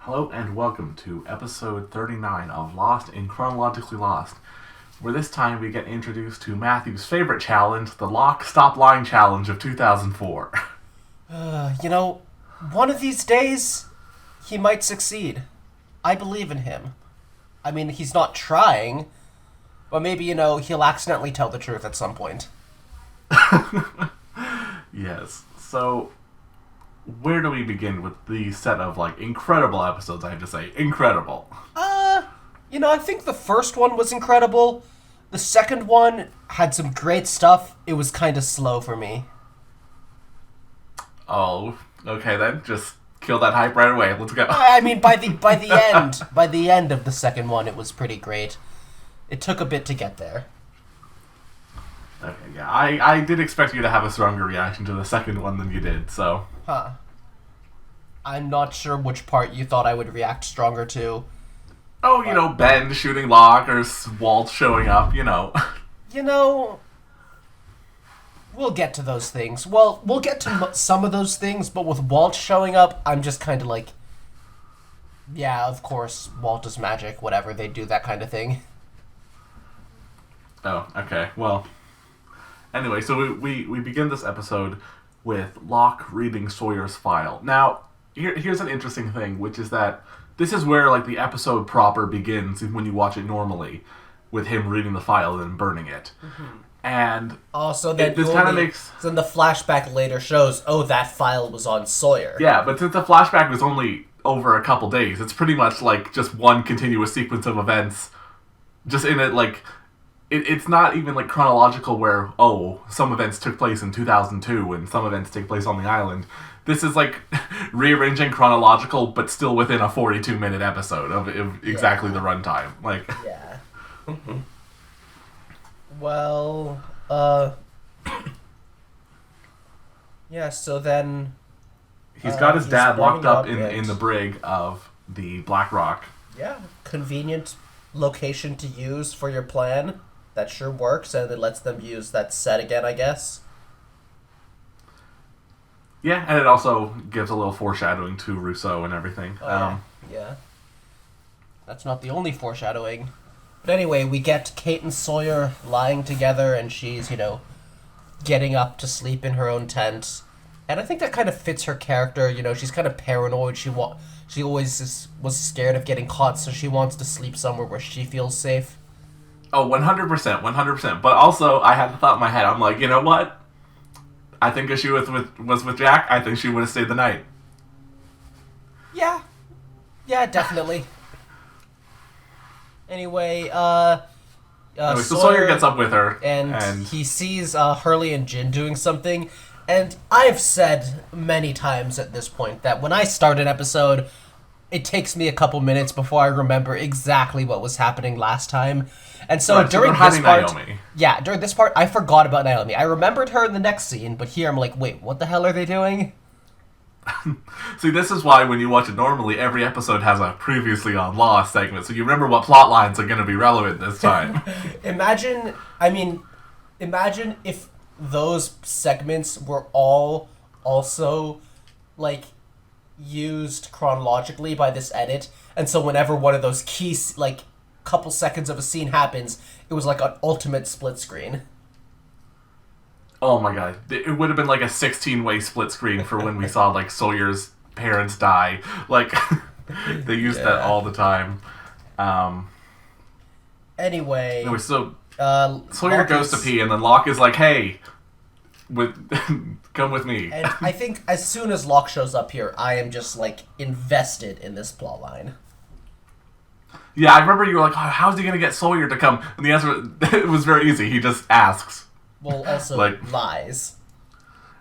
Hello and welcome to episode 39 of Lost in Chronologically Lost, where this time we get introduced to Matthew's favorite challenge, the Lock Stop Lying Challenge of 2004. One of these days, he might succeed. I believe in him. I mean, he's not trying, but maybe, he'll accidentally tell the truth at some point. Yes, so where do we begin with the set of, incredible episodes, I have to say? Incredible. I think the first one was incredible. The second one had some great stuff. It was kind of slow for me. Oh, okay then. Just kill that hype right away. Let's go. I mean, by the end of the second one, it was pretty great. It took a bit to get there. Okay, yeah. I did expect you to have a stronger reaction to the second one than you did, so... Huh. I'm not sure which part you thought I would react stronger to. Oh, Ben shooting Locke or Walt showing up, We'll get to those things. Well, we'll get to some of those things, but with Walt showing up, I'm just kind of like, yeah, of course, Walt is magic, whatever, they do that kind of thing. Oh, okay. Well, anyway, so we begin this episode with Locke reading Sawyer's file. Now, here's an interesting thing, which is that this is where, the episode proper begins when you watch it normally, with him reading the file and then burning it. Mm-hmm. And so then this kind of makes... So then the flashback later shows, that file was on Sawyer. Yeah, but since the flashback was only over a couple days, it's pretty much just one continuous sequence of events. Just in it, it's not even chronological where, some events took place in 2002 and some events take place on the island. This is rearranging chronological, but still within a 42-minute episode of exactly the runtime. Yeah. Well, yeah, so then... He's got his dad locked up in the brig of the Black Rock. Yeah, convenient location to use for your plan. That sure works, and it lets them use that set again, I guess. Yeah, and it also gives a little foreshadowing to Rousseau and everything. Yeah. That's not the only foreshadowing. But anyway, we get Kate and Sawyer lying together, and she's, getting up to sleep in her own tent. And I think that kind of fits her character. She's kind of paranoid. She always was scared of getting caught, so she wants to sleep somewhere where she feels safe. Oh, 100%. But also, I had the thought in my head, I'm like, you know what? I think if she was with Jack, I think she would have stayed the night. Yeah. Yeah, definitely. Anyway, so Sawyer gets up with her. And he sees Hurley and Jin doing something. And I've said many times at this point that when I start an episode, it takes me a couple minutes before I remember exactly what was happening last time. And so during this part... Naomi. Yeah, during this part, I forgot about Naomi. I remembered her in the next scene, but here I'm like, wait, what the hell are they doing? See, this is why when you watch it normally, every episode has a previously on Lost segment, so you remember what plot lines are going to be relevant this time. Imagine if those segments were all also, used chronologically by this edit, and so whenever one of those key, couple seconds of a scene happens, it was an ultimate split screen. Oh my god. It would have been a 16-way split screen for when we saw, Sawyer's parents die. They used that all the time. Anyway, so Sawyer goes to pee, and then Locke is like, hey, come with me. And I think as soon as Locke shows up here, I am just, invested in this plotline. Yeah, I remember you were like, how's he going to get Sawyer to come? And the answer, it was very easy. He just asks. Well, also lies.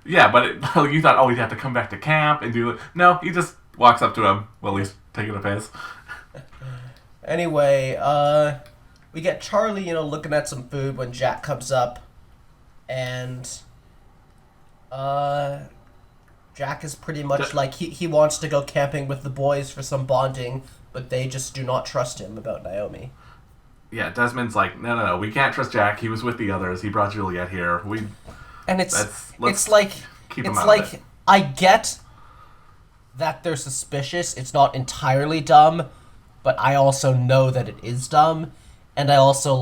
Yeah, but you thought, he'd have to come back to camp and do it. No, he just walks up to him while he's taking a piss. Anyway, we get Charlie, looking at some food when Jack comes up. And, Jack is pretty much he wants to go camping with the boys for some bonding, but they just do not trust him about Naomi. Yeah, Desmond's like, no, we can't trust Jack. He was with the others. He brought Juliet here. Keep him out of it. I get that they're suspicious. It's not entirely dumb, but I also know that it is dumb, and I also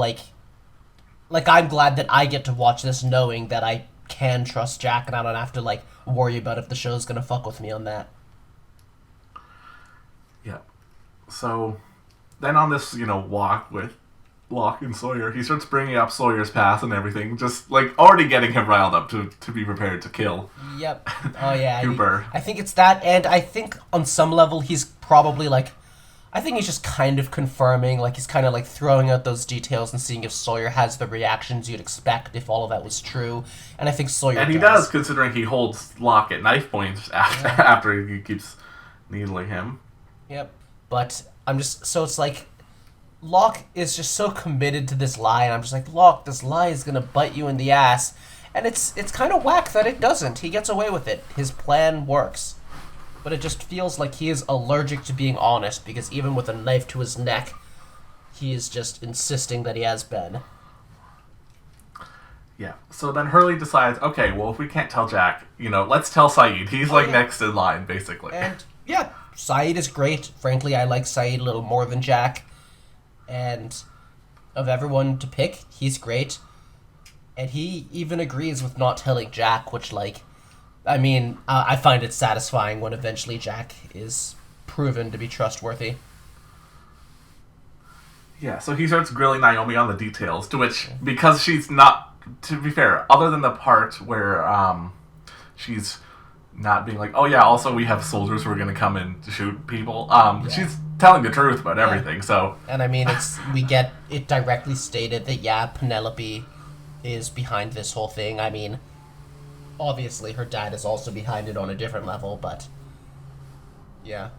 I'm glad that I get to watch this knowing that I can trust Jack, and I don't have to worry about if the show's gonna fuck with me on that. Yeah. So then on this, walk with Locke and Sawyer, he starts bringing up Sawyer's past and everything, just already getting him riled up to be prepared to kill. Yep. Oh yeah. Cooper. I think it's that, and I think on some level he's probably I think he's just kind of confirming, he's kind of throwing out those details and seeing if Sawyer has the reactions you'd expect if all of that was true. And I think Sawyer and he does, considering he holds Locke at knife point after he keeps needling him. Yep. But I'm just so it's Locke is just so committed to this lie, and I'm just Locke, this lie is gonna bite you in the ass, and it's kind of whack that it doesn't. He gets away with it. His plan works. But it just feels like he is allergic to being honest, because even with a knife to his neck, he is just insisting that he has been. Yeah. So then Hurley decides, okay, well, if we can't tell Jack, let's tell Sayid. He's next in line, basically. And yeah, Sayid is great. Frankly, I like Sayid a little more than Jack. And of everyone to pick, he's great. And he even agrees with not telling Jack, which I find it satisfying when eventually Jack is proven to be trustworthy. Yeah, so he starts grilling Naomi on the details, to which, because she's not, to be fair, other than the part where she's not being oh yeah, also we have soldiers who are going to come in to shoot people, she's telling the truth about everything, so... And we get it directly stated that, yeah, Penelope is behind this whole thing. Obviously, her dad is also behind it on a different level, but yeah.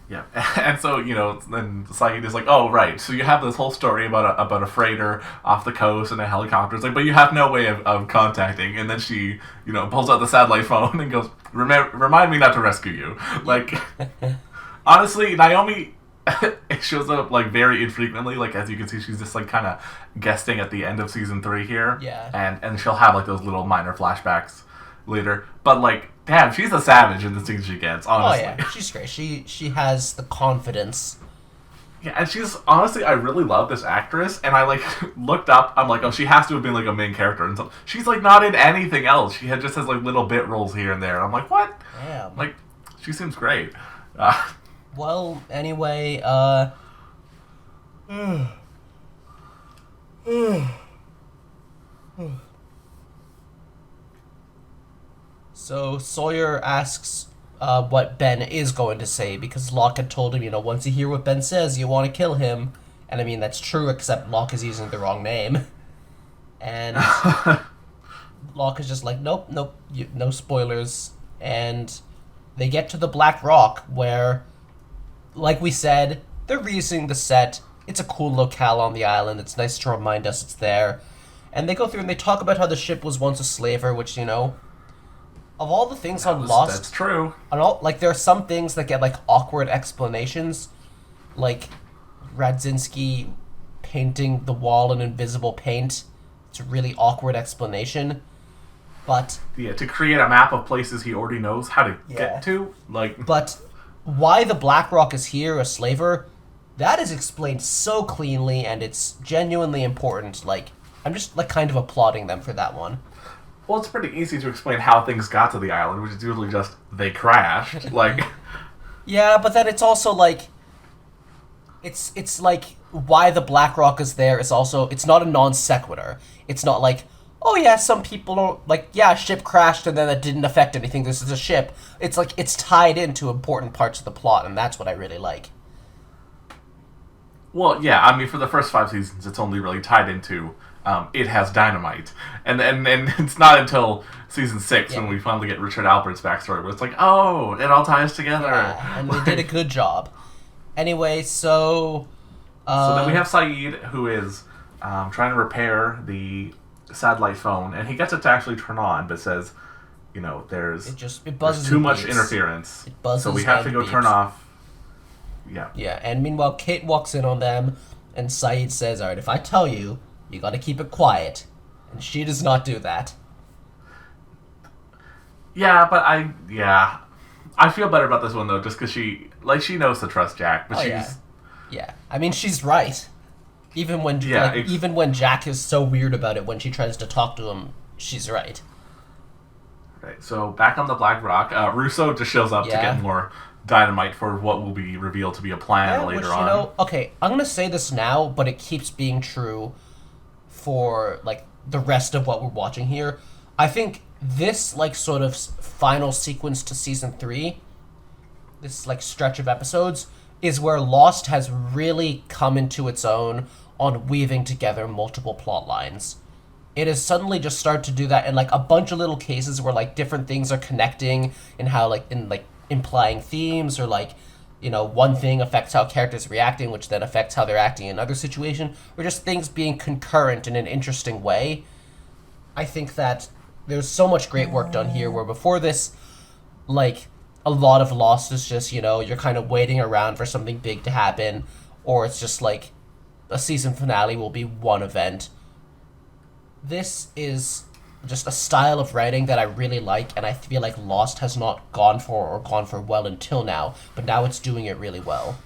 Yeah, and so, then Sayid is oh, right, so you have this whole story about a freighter off the coast and a helicopter. It's but you have no way of contacting. And then she, pulls out the satellite phone and goes, remind me not to rescue you. Honestly, Naomi... it shows up very infrequently. As you can see, she's just kind of guesting at the end of season 3 here. Yeah. And she'll have those little minor flashbacks later. But damn, she's a savage in the scenes she gets. Honestly. Oh yeah, she's great. She has the confidence. Yeah, and she's honestly, I really love this actress. And I looked up. I'm oh, she has to have been a main character and something. She's not in anything else. She just has little bit roles here and there. I'm what? Damn. She seems great. Well, anyway, so Sawyer asks what Ben is going to say, because Locke had told him, once you hear what Ben says, you want to kill him. And that's true, except Locke is using the wrong name. And Locke is just nope, no spoilers. And they get to the Black Rock, where... we said, they're reusing the set. It's a cool locale on the island. It's nice to remind us it's there. And they go through and they talk about how the ship was once a slaver, which, of all the things on Lost... That's true. There are some things that get, awkward explanations. Radzinski painting the wall in invisible paint. It's a really awkward explanation. But... Yeah, to create a map of places he already knows how to get to. But... why the Black Rock is here, a slaver, that is explained so cleanly, and it's genuinely important. I'm just, kind of applauding them for that one. Well, it's pretty easy to explain how things got to the island, which is usually just, they crashed. Yeah, but then it's also, it's why the Black Rock is there is also, it's not a non sequitur. It's not oh yeah, some people don't, a ship crashed and then that didn't affect anything, this is a ship. It's it's tied into important parts of the plot, and that's what I really like. Well, yeah, for the first 5 seasons, it's only really tied into, it has dynamite. And it's not until season 6 when we finally get Richard Alpert's backstory, where it's oh, it all ties together. Yeah, and they did a good job. Anyway, so... so then we have Sayid, who is trying to repair the satellite phone, and he gets it to actually turn on, but says, there's too much interference, it buzzes, so we have to go turn off. Yeah, and meanwhile Kate walks in on them, and Sayid says, alright, if I tell you, you gotta keep it quiet. And she does not do that. Yeah, but I feel better about this one though, just because she knows to trust Jack, but Oh she's yeah. I mean, she's right. Even when even when Jack is so weird about it when she tries to talk to him, she's right. right. So back on the Black Rock, Russo just shows up to get more dynamite for what will be revealed to be a plan later on. Okay, I'm gonna say this now, but it keeps being true for like the rest of what we're watching here. I think this like sort of final sequence to season 3, this like stretch of episodes, is where Lost has really come into its own on weaving together multiple plot lines. It has suddenly just started to do that in like a bunch of little cases where like different things are connecting and how like in like implying themes or like one thing affects how characters are reacting, which then affects how they're acting in another situation, or just things being concurrent in an interesting way. I think that there's so much great work done here where before this, like, a lot of Lost is just, you're kind of waiting around for something big to happen, or it's just like a season finale will be one event. This is just a style of writing that I really like, and I feel like Lost has not gone for well until now, but now it's doing it really well.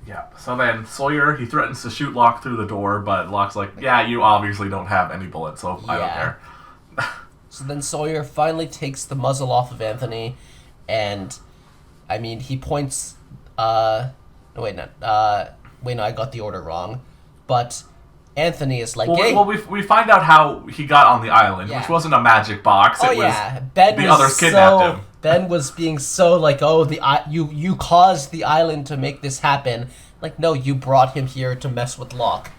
Yeah, so then Sawyer, he threatens to shoot Locke through the door, but Locke's like, yeah, you obviously don't have any bullets, so I don't care. So then Sawyer finally takes the muzzle off of Anthony, and, I mean, he points, I got the order wrong, but Anthony is like, hey. Well, we find out how he got on the island, which wasn't a magic box. It was Ben the others kidnapped him. Ben was being so like, oh, you caused the island to make this happen. Like, no, you brought him here to mess with Locke.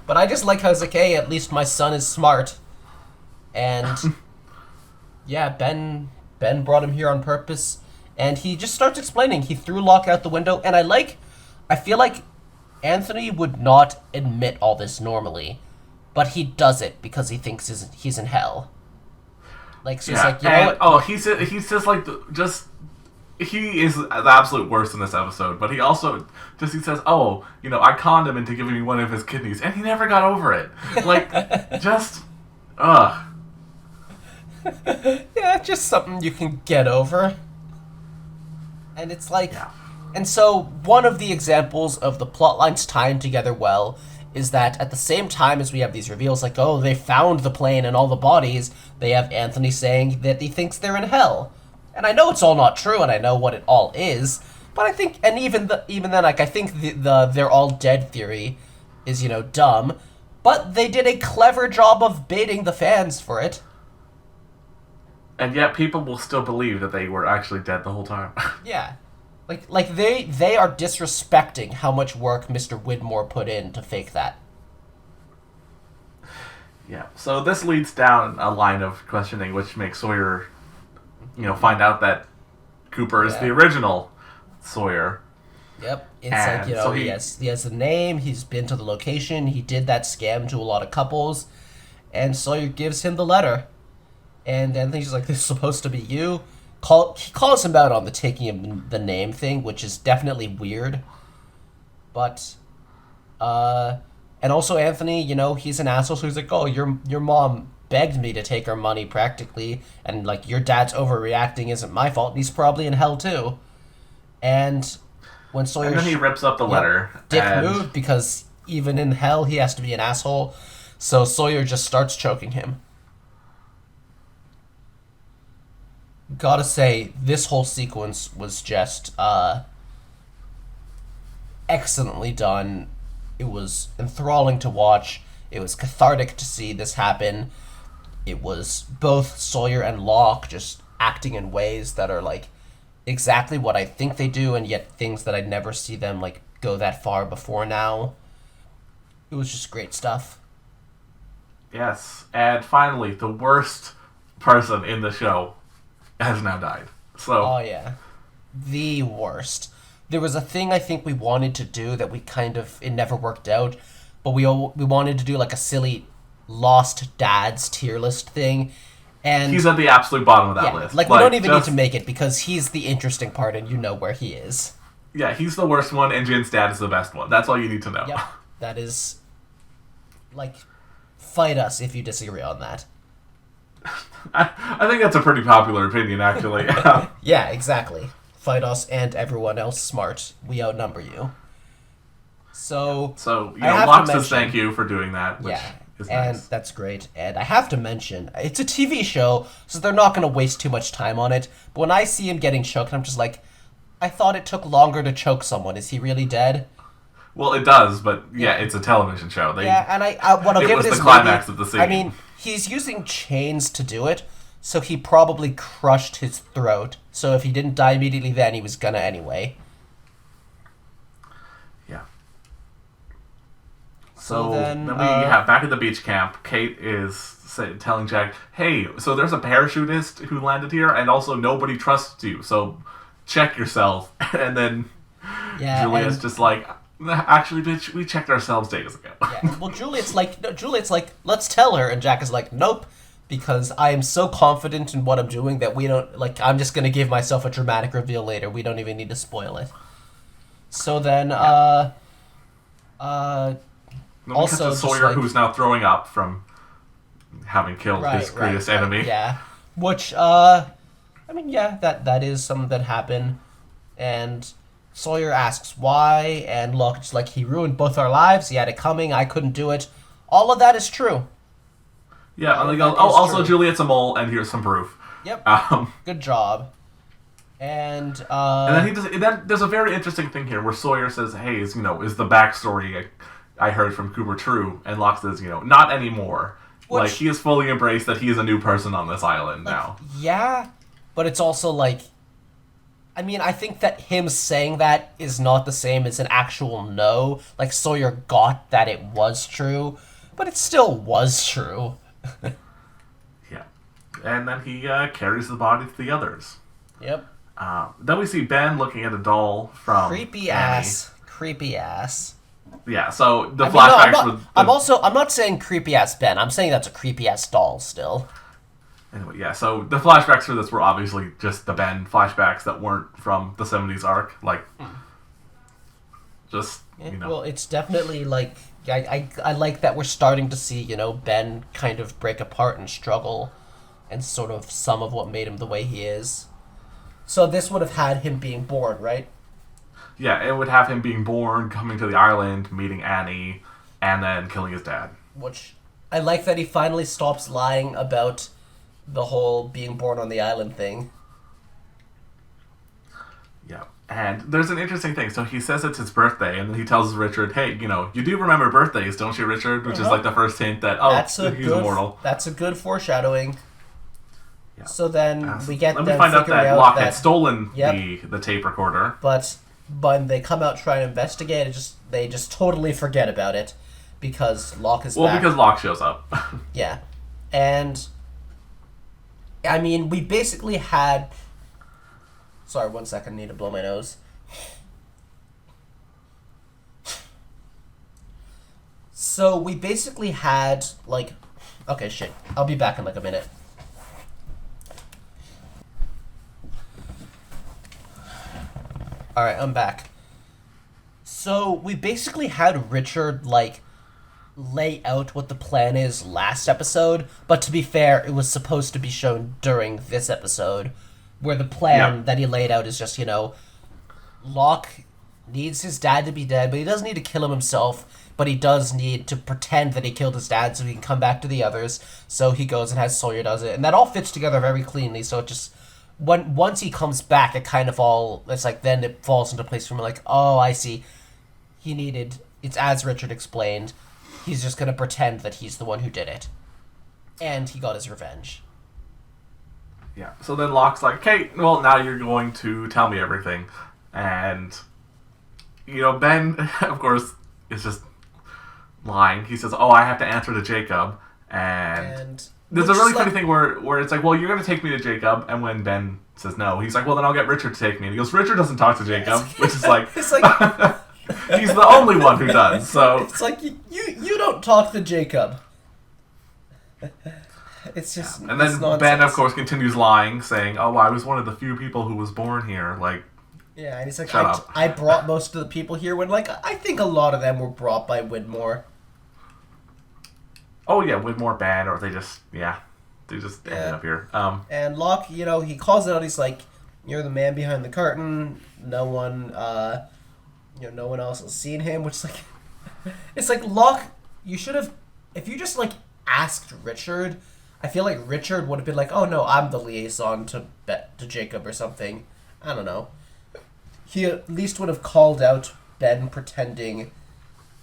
But I just like how it's like, hey, at least my son is smart. And yeah, Ben brought him here on purpose, and he just starts explaining. He threw Locke out the window, and I feel like Anthony would not admit all this normally, but he does it because he thinks he's in hell. Like, so it's like, you know what? Oh, he's just like he is the absolute worst in this episode. But he also he says, oh, I conned him into giving me one of his kidneys, and he never got over it. Like, Yeah, just something you can get over. And it's like, and so one of the examples of the plot lines tying together well is that at the same time as we have these reveals, like, oh, they found the plane and all the bodies, they have Anthony saying that he thinks they're in hell. And I know it's all not true, and I know what it all is, but I think, and even then, like, I think the they're all dead theory is, dumb, but they did a clever job of baiting the fans for it. And yet people will still believe that they were actually dead the whole time. Yeah. Like they are disrespecting how much work Mr. Widmore put in to fake that. Yeah. So this leads down a line of questioning, which makes Sawyer, find out that Cooper is the original Sawyer. Yep. It's like, so he has a name, he's been to the location, he did that scam to a lot of couples, and Sawyer gives him the letter. And Anthony's like, this is supposed to be you. He calls him out on the taking of the name thing, which is definitely weird. But, and also Anthony, he's an asshole, so he's like, oh, your mom begged me to take her money practically, and like, your dad's overreacting isn't my fault, and he's probably in hell too. And when Sawyer... And then he rips up the letter. Dick moved, because even in hell he has to be an asshole, so Sawyer just starts choking him. Gotta say, this whole sequence was just excellently done. It was enthralling to watch. It was cathartic to see this happen. It was both Sawyer and Locke just acting in ways that are like exactly what I think they do, and yet things that I'd never see them like go that far before now. It was just great stuff. Yes, and finally, the worst person in the show has now died. So. Oh yeah, the worst. There was a thing I think we wanted to do that it never worked out, but we wanted to do like a silly Lost Dads tier list thing, and he's at the absolute bottom of that list. Like we don't even need to make it because he's the interesting part, and you know where he is. Yeah, he's the worst one, and Jin's dad is the best one. That's all you need to know. Yep, that is, like, fight us if you disagree on that. I think that's a pretty popular opinion, actually. Yeah, exactly. Fight us and everyone else smart. We outnumber you. So, So, I have to Locke says mention- thank you for doing that, which yeah, is and nice. that's great. And I have to mention, it's a TV show, so they're not going to waste too much time on it. But when I see him getting choked, I'm just like, I thought it took longer to choke someone. Is he really dead? Well, it does, but yeah, it's a television show. Yeah, and what I'll It give was it the is climax maybe, of the scene. I mean, he's using chains to do it, so he probably crushed his throat. So if he didn't die immediately then, he was gonna anyway. Yeah. So then, then we have back at the beach camp. Kate is telling Jack, "Hey, so there's a parachutist who landed here, and also nobody trusts you. So check yourself." And then Julia's just like, "Actually, bitch, we checked ourselves days ago." Yeah. Well, Juliet's like, let's tell her, and Jack is like, nope, because I am so confident in what I'm doing that we don't like. I'm just gonna give myself a dramatic reveal later. We don't even need to spoil it. So then, Then we also, cut to just Sawyer, like- who's now throwing up from having killed his greatest enemy. Yeah. Which, I mean, yeah, that is something that happened. And Sawyer asks why, and Locke is like, he ruined both our lives, he had it coming, I couldn't do it. All of that is true. Yeah, and he that goes, "Oh, is also true. Juliet's a mole, and here's some proof." Yep. And Good job. And then he does. Then there's a very interesting thing here where Sawyer says, "Hey, is the backstory I heard from Cooper true?" And Locke says, "Not anymore. Like, he has fully embraced that he is a new person on this island now." yeah, but it's also like, I mean, I think that him saying that is not the same as an actual no. Like, Sawyer got that it was true, but it still was true. Yeah. And then he carries the body to the others. Yep. Then we see Ben looking at a doll from Creepy Annie. ass. Yeah, so the I mean, no, flashbacks I'm not saying creepy ass Ben. I'm saying that's a creepy ass doll still. Anyway, yeah, so the flashbacks for this were obviously just the Ben flashbacks that weren't from the 70s arc. Like, just, Well, it's definitely like I like that we're starting to see, Ben kind of break apart and struggle, and sort of some of what made him the way he is. So this would have had him being born, right? Yeah, it would have him being born, coming to the island, meeting Annie, and then killing his dad. Which I like that he finally stops lying about the whole being born on the island thing. Yeah. And there's an interesting thing. So he says it's his birthday, and then he tells Richard, "Hey, you do remember birthdays, don't you, Richard?" Which is like the first hint that, he's immortal. That's a good foreshadowing. Yeah. So then we get Then them we find out figuring that out Locke that had stolen Yep. the tape recorder. but when they come out trying to investigate, they just totally forget about it because Locke is back. Because Locke shows up. Yeah. And I mean, we basically had sorry, 1 second, I need to blow my nose. So we basically had okay, shit. I'll be back in like a minute. Alright, I'm back. So we basically had Richard lay out what the plan is last episode, but to be fair, it was supposed to be shown during this episode, where the plan that he laid out is just, Locke needs his dad to be dead, but he doesn't need to kill him himself, but he does need to pretend that he killed his dad so he can come back to the others, so he goes and has Sawyer does it, and that all fits together very cleanly, so it just, once he comes back, it kind of all, it's like, then it falls into place for me, like, oh, I see, it's as Richard explained, he's just going to pretend that he's the one who did it. And he got his revenge. Yeah. So then Locke's like, "Okay, well, now you're going to tell me everything." And, Ben, of course, is just lying. He says, "Oh, I have to answer to Jacob." And there's a really funny thing where it's like, "Well, you're going to take me to Jacob." And when Ben says no, he's like, "Well, then I'll get Richard to take me." And he goes, "Richard doesn't talk to Jacob," which is like... It's like... He's the only one who does, so... It's like, you don't talk to Jacob. It's just... And then Ben, of course, continues lying, saying, "Oh, I was one of the few people who was born here." Like... Yeah, and he's like, Shut up. I brought most of the people here when, I think a lot of them were brought by Widmore. Oh, yeah, Widmore, Ben, or they just... Yeah. They just ended up here. And Locke, he calls it out. He's like, "You're the man behind the curtain. No one, no one else has seen him." Which is like, it's like Locke. You should have, if you just like asked Richard. I feel like Richard would have been like, "Oh no, I'm the liaison to Jacob or something." I don't know. He at least would have called out Ben pretending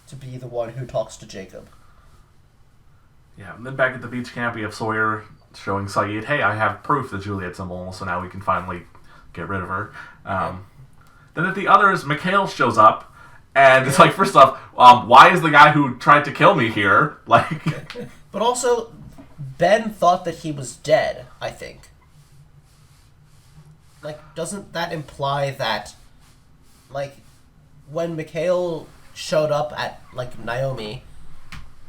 to be the one who talks to Jacob. Yeah, and then back at the beach camp, we have Sawyer showing Sayid, "Hey, I have proof that Juliet's a mole, so now we can finally get rid of her." Then at the others, Mikhail shows up, and it's like, first off, why is the guy who tried to kill me here? Like, but also, Ben thought that he was dead, I think. Like, doesn't that imply that, like, when Mikhail showed up at, like, Naomi,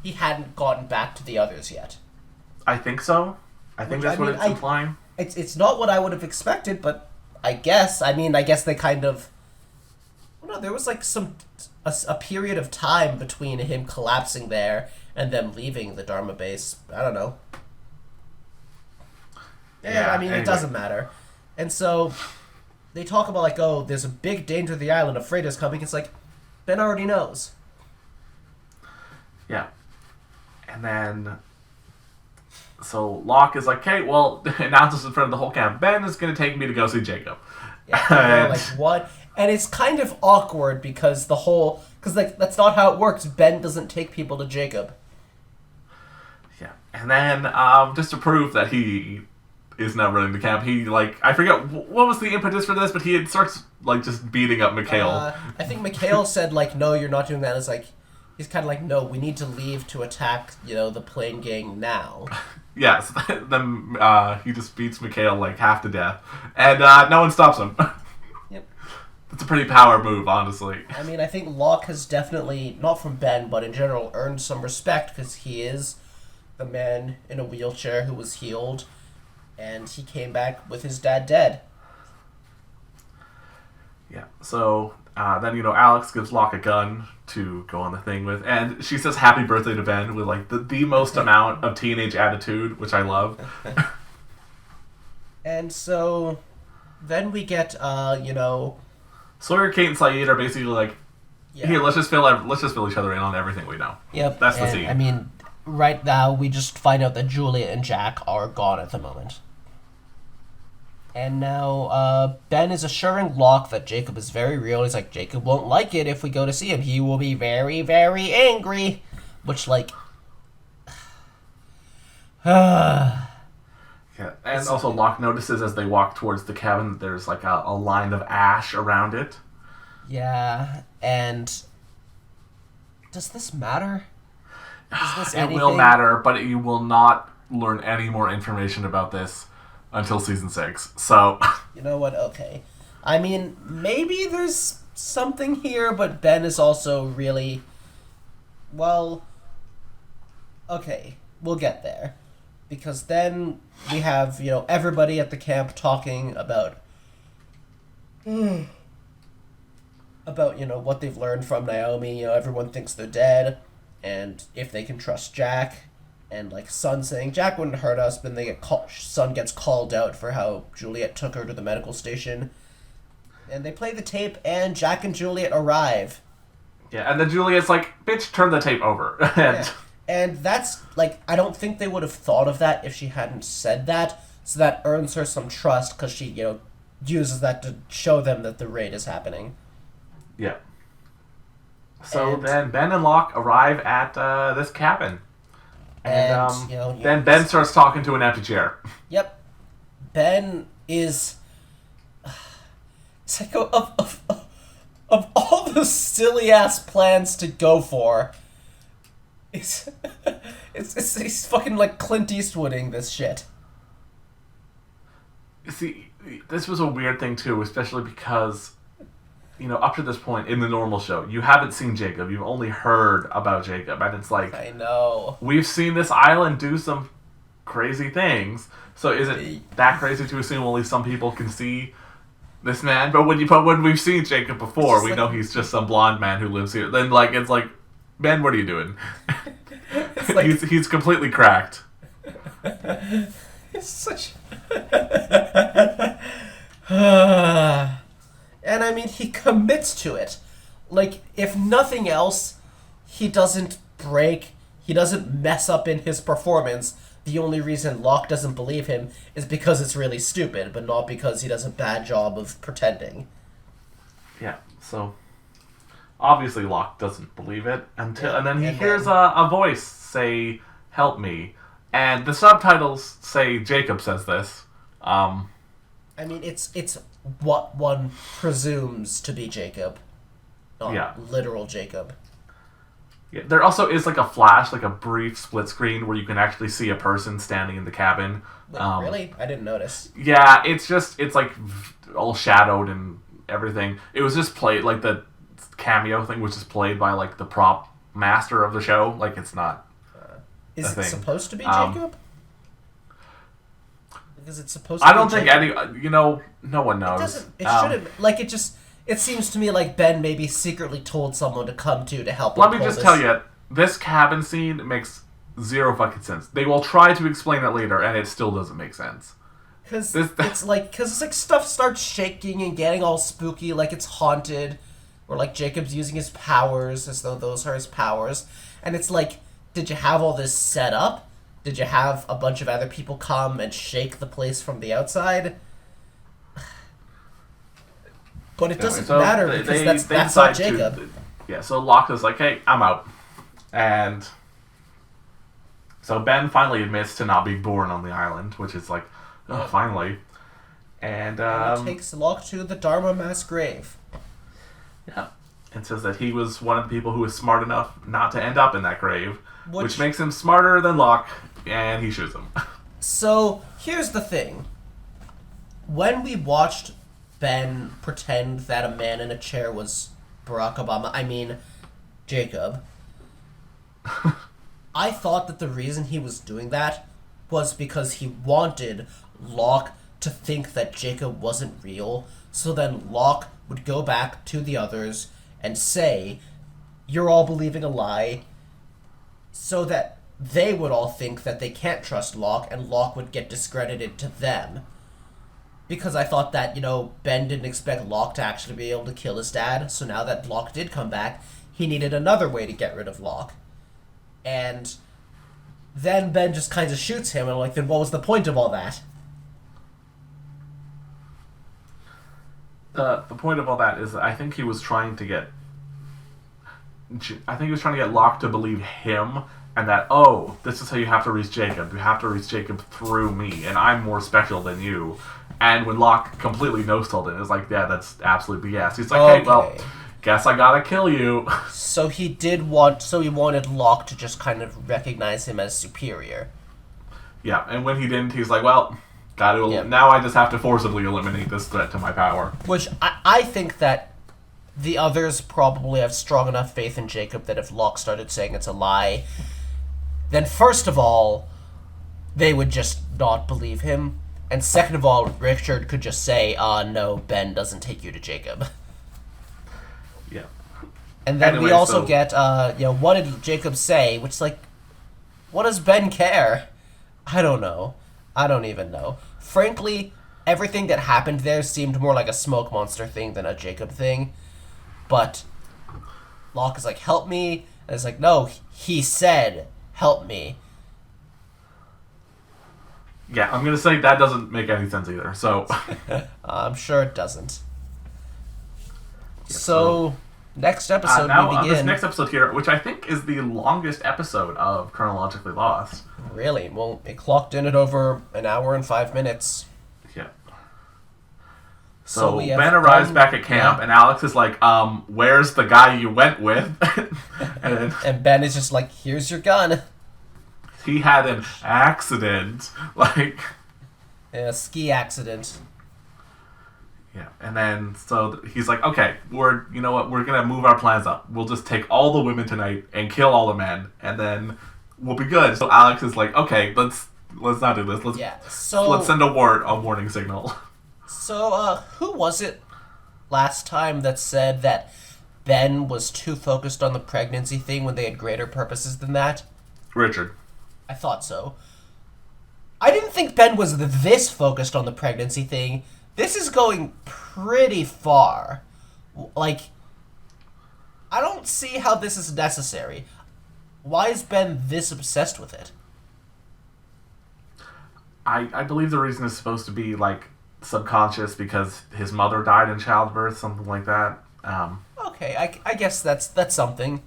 he hadn't gotten back to the others yet? I think so. I think that's what it's implying. It's not what I would have expected, but I guess they kind of... Well, no, there was, like, a period of time between him collapsing there and them leaving the Dharma base. I don't know. Yeah, anyway. It doesn't matter. And so they talk about, like, oh, there's a big danger to the island, a freight is coming. It's like, Ben already knows. Yeah. And then, so Locke is like, "Okay, well," announces in front of the whole camp, "Ben is going to take me to go see Jacob." Yeah, like, what? And it's kind of awkward because like, that's not how it works. Ben doesn't take people to Jacob. Yeah. And then, just to prove that he is now running the camp, he, like, I forget what was the impetus for this, but he starts, like, just beating up Mikhail. I think Mikhail said, like, "No, you're not doing that." It's like, he's kind of like, "No, we need to leave to attack, the plane gang now." Yeah, so then he just beats Mikhail, like, half to death, and no one stops him. Yep. It's a pretty power move, honestly. I think Locke has definitely, not from Ben, but in general, earned some respect because he is the man in a wheelchair who was healed, and he came back with his dad dead. Yeah, so then, Alex gives Locke a gun to go on the thing with, and she says happy birthday to Ben with, like, the most amount of teenage attitude, which I love. And so then we get, Sawyer, Kate, and Sayid are basically like, here, let's just fill each other in on everything we know. Yep. That's the scene. Right now we just find out that Juliet and Jack are gone at the moment. And now Ben is assuring Locke that Jacob is very real. He's like, Jacob won't like it if we go to see him. He will be very, very angry. Which, like... Yeah, and also Locke notices as they walk towards the cabin that there's, like, a line of ash around it. Yeah, and... Does this matter? Is this anything? It will matter, but you will not learn any more information about this until season 6. So, you know what? Okay. Maybe there's something here, but Ben is also really, well, okay, we'll get there. Because then we have, everybody at the camp talking about what they've learned from Naomi. Everyone thinks they're dead, and if they can trust Jack. And, like, Sun saying, Jack wouldn't hurt us, but then Sun gets called out for how Juliet took her to the medical station. And they play the tape, and Jack and Juliet arrive. Yeah, and then Juliet's like, bitch, turn the tape over. And that's, like, I don't think they would have thought of that if she hadn't said that. So that earns her some trust, because she, uses that to show them that the raid is happening. Yeah. So then Ben and Locke arrive at this cabin. And then Ben starts talking to an empty chair. Yep. Ben is... It's like, of all the silly-ass plans to go for, he's fucking, like, Clint Eastwooding this shit. See, this was a weird thing, too, especially because... up to this point in the normal show, you haven't seen Jacob. You've only heard about Jacob. And it's like... I know. We've seen this island do some crazy things. So is it that crazy to assume only some people can see this man? But when we've seen Jacob before, we know he's just some blonde man who lives here. Then, like, it's like, Ben, what are you doing? Like, he's completely cracked. It's such... And I mean, he commits to it. Like, if nothing else, he doesn't break, he doesn't mess up in his performance. The only reason Locke doesn't believe him is because it's really stupid, but not because he does a bad job of pretending. Yeah, so obviously Locke doesn't believe it until, and then he hears then... a voice say, "Help me," and the subtitles say Jacob says this. I mean, it's what one presumes to be Jacob, not literal Jacob. Yeah, there also is like a flash, like a brief split screen where you can actually see a person standing in the cabin. Wait, really? I didn't notice. Yeah, it's like all shadowed and everything. It was just played, like the cameo thing was just played by like the prop master of the show. Like it's not. Is it supposed to be Jacob? Is it supposed to I be don't Jacob? think no one knows. It doesn't. It shouldn't. Like it just. It seems to me like Ben maybe secretly told someone to come to help him. Let me just tell you, this cabin scene makes zero fucking sense. They will try to explain it later, and it still doesn't make sense. Because it's like stuff starts shaking and getting all spooky, like it's haunted, or like Jacob's using his powers as though those are his powers, and it's like, did you have all this set up? Did you have a bunch of other people come and shake the place from the outside? But it doesn't matter because that's not Jacob. So Locke is like, hey, I'm out. And so Ben finally admits to not being born on the island, which is like, oh, finally. And he takes Locke to the Dharma mass grave. Yeah. And says that he was one of the people who was smart enough not to end up in that grave, which makes him smarter than Locke, and he shoots him. So, here's the thing. When we watched Ben pretend that a man in a chair was Jacob, I thought that the reason he was doing that was because he wanted Locke to think that Jacob wasn't real, so then Locke would go back to the others and say, "You're all believing a lie," so that they would all think that they can't trust Locke, and Locke would get discredited to them. Because I thought that, Ben didn't expect Locke to actually be able to kill his dad, so now that Locke did come back, he needed another way to get rid of Locke. And then Ben just kind of shoots him, and I'm like, then what was the point of all that? The point of all that is that I think he was trying to get Locke to believe him, and that, oh, this is how you have to reach Jacob. You have to reach Jacob through me, and I'm more special than you. And when Locke completely no-sold it, it's like, yeah, that's absolute BS. He's like, hey, well, guess I gotta kill you. So he wanted Locke to just kind of recognize him as superior. Yeah, and when he didn't, he's like, well, now I just have to forcibly eliminate this threat to my power. Which I think that the others probably have strong enough faith in Jacob that if Locke started saying it's a lie, then first of all, they would just not believe him. And second of all, Richard could just say, no, Ben doesn't take you to Jacob. Yeah. And then we also get, what did Jacob say? Which, like, what does Ben care? I don't know. I don't even know. Frankly, everything that happened there seemed more like a smoke monster thing than a Jacob thing. But Locke is like, help me. And it's like, no, he said, help me. Yeah, I'm going to say that doesn't make any sense either, so... I'm sure it doesn't. So, next episode now, we begin... this next episode here, which I think is the longest episode of Chronologically Lost. Really? Well, it clocked in at over an hour and 5 minutes. Yeah. So Ben arrives back at camp, and Alex is like, where's the guy you went with? and Ben is just like, here's your gun. He had an accident. A ski accident. Yeah, and then, so he's like, okay, we're gonna move our plans up. We'll just take all the women tonight and kill all the men, and then we'll be good. So Alex is like, okay, let's not do this. Let's send a warning signal. So, who was it last time that said that Ben was too focused on the pregnancy thing when they had greater purposes than that? Richard. I thought so. I didn't think Ben was this focused on the pregnancy thing. This is going pretty far. Like, I don't see how this is necessary. Why is Ben this obsessed with it? I believe the reason is supposed to be, like, subconscious because his mother died in childbirth, something like that. Okay, I guess that's something.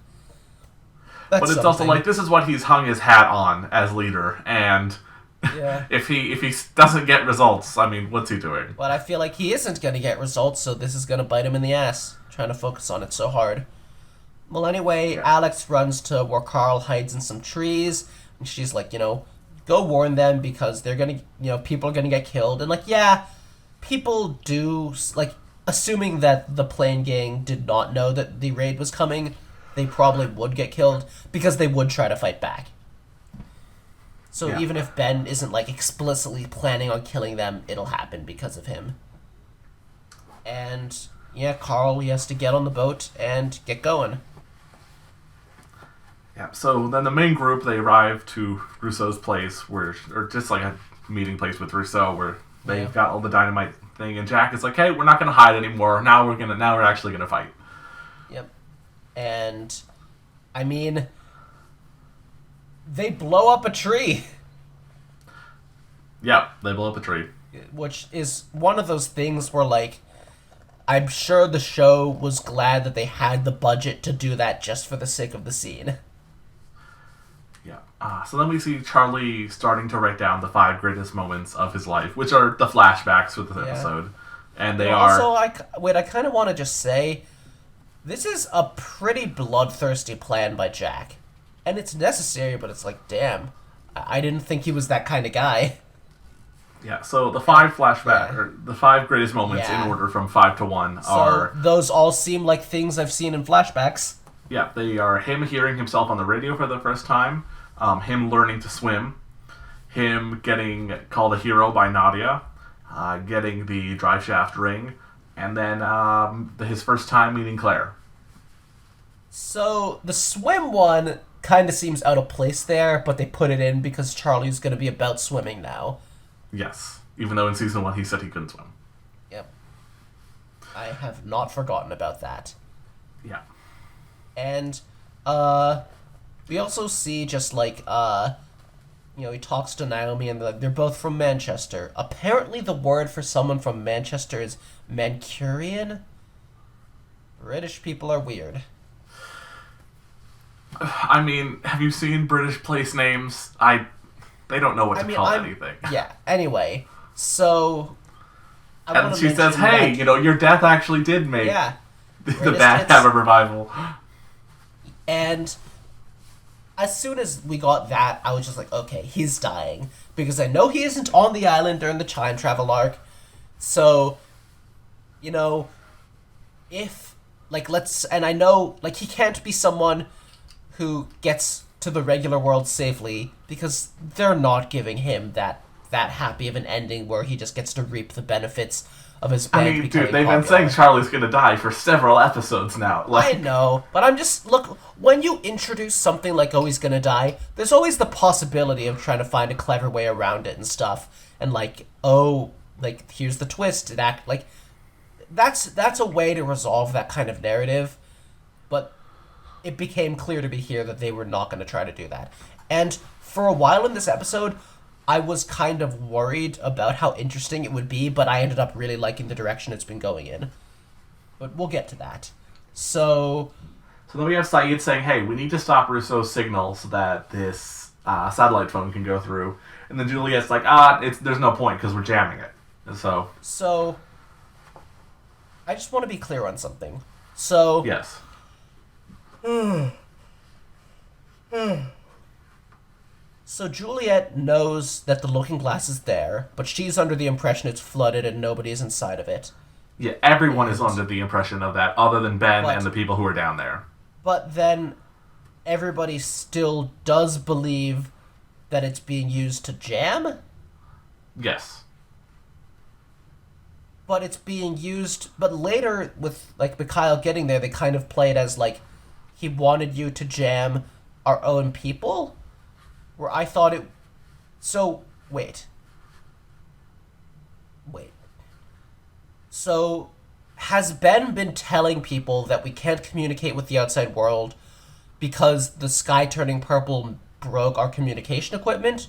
But it's something. also like, this is what he's hung his hat on as leader, and Yeah. if he doesn't get results, I mean, what's he doing? But I feel like he isn't going to get results, so this is going to bite him in the ass, trying to focus on it so hard. Well, anyway, Alex runs to where Carl hides in some trees, and she's like, go warn them because they're going to, people are going to get killed. And, like, yeah, people do, like, assuming that the plane gang did not know that the raid was coming, they probably would get killed because they would try to fight back. So even if Ben isn't, like, explicitly planning on killing them, it'll happen because of him. And, Carl, he has to get on the boat and get going. Yeah, so then the main group, they arrive to Rousseau's place, or just like a meeting place with Rousseau, where they've got all the dynamite thing, and Jack is like, hey, we're not going to hide anymore, now we're actually going to fight. Yep. And, I mean, they blow up a tree. Yeah, they blow up a tree. Which is one of those things where, like, I'm sure the show was glad that they had the budget to do that just for the sake of the scene. Yeah. So then we see Charlie starting to write down the 5 greatest moments of his life, which are the flashbacks for this episode. And they are... Also, I kind of want to just say, this is a pretty bloodthirsty plan by Jack. And it's necessary, but it's like, damn, I didn't think he was that kind of guy. Yeah, so the 5 flashbacks, or the 5 greatest moments in order from 5 to 1 are... So those all seem like things I've seen in flashbacks. Yeah, they are him hearing himself on the radio for the first time, him learning to swim, him getting called a hero by Nadia, getting the drive shaft ring, and then his first time meeting Claire. So the swim one kind of seems out of place there, but they put it in because Charlie's going to be about swimming now. Yes, even though in season 1 he said he couldn't swim. Yep. I have not forgotten about that. Yeah. And, we also see just, like, he talks to Naomi and they're both from Manchester. Apparently the word for someone from Manchester is Mancunian. British people are weird. I mean, have you seen British place names? They don't know what to call anything. Yeah, anyway, so... And she says, hey, your death actually did make the bad have a revival. And as soon as we got that, I was just like, okay, he's dying. Because I know he isn't on the island during the time travel arc. So, if, like, and I know, like, he can't be someone who gets to the regular world safely, because they're not giving him that happy of an ending where he just gets to reap the benefits of his bank becoming they've popular. been saying Charlie's gonna die for several episodes now. I know, but I'm just, look, when you introduce something like, oh, he's gonna die, there's always the possibility of trying to find a clever way around it and stuff, and like, oh, like, here's the twist, that's a way to resolve that kind of narrative, but it became clear to me here that they were not going to try to do that. And for a while in this episode, I was kind of worried about how interesting it would be, but I ended up really liking the direction it's been going in. But we'll get to that. So then we have Saeed saying, hey, we need to stop Rousseau's signal so that this satellite phone can go through. And then Juliet's like, there's no point because we're jamming it. And so I just want to be clear on something. So... Yes. So Juliet knows that the looking glass is there, but she's under the impression it's flooded and nobody is inside of it. Yeah, everyone is under the impression of that, other than Ben and the people who are down there. But then everybody still does believe that it's being used to jam? Yes. But it's being used... But later, with, like, Mikhail getting there, they kind of play it as, like, he wanted you to jam our own people? Where I thought it... So, Wait. So, has Ben been telling people that we can't communicate with the outside world because the sky turning purple broke our communication equipment?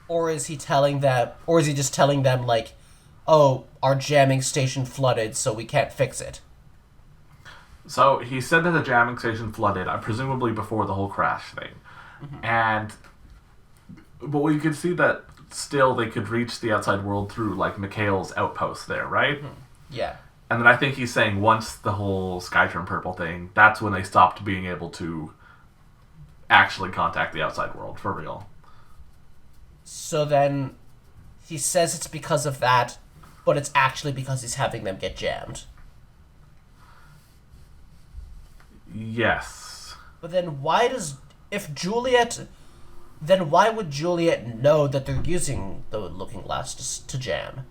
Or is he just telling them, like, oh, our jamming station flooded, so we can't fix it? So he said that the jamming station flooded, presumably before the whole crash thing. But we could see that still they could reach the outside world through, like, Mikhail's outpost there, right? Yeah. And then I think he's saying once the whole sky turned purple thing, that's when they stopped being able to actually contact the outside world, for real. So then he says it's because of that, but it's actually because he's having them get jammed. Yes. But then why would Juliet know that they're using the looking glass to jam?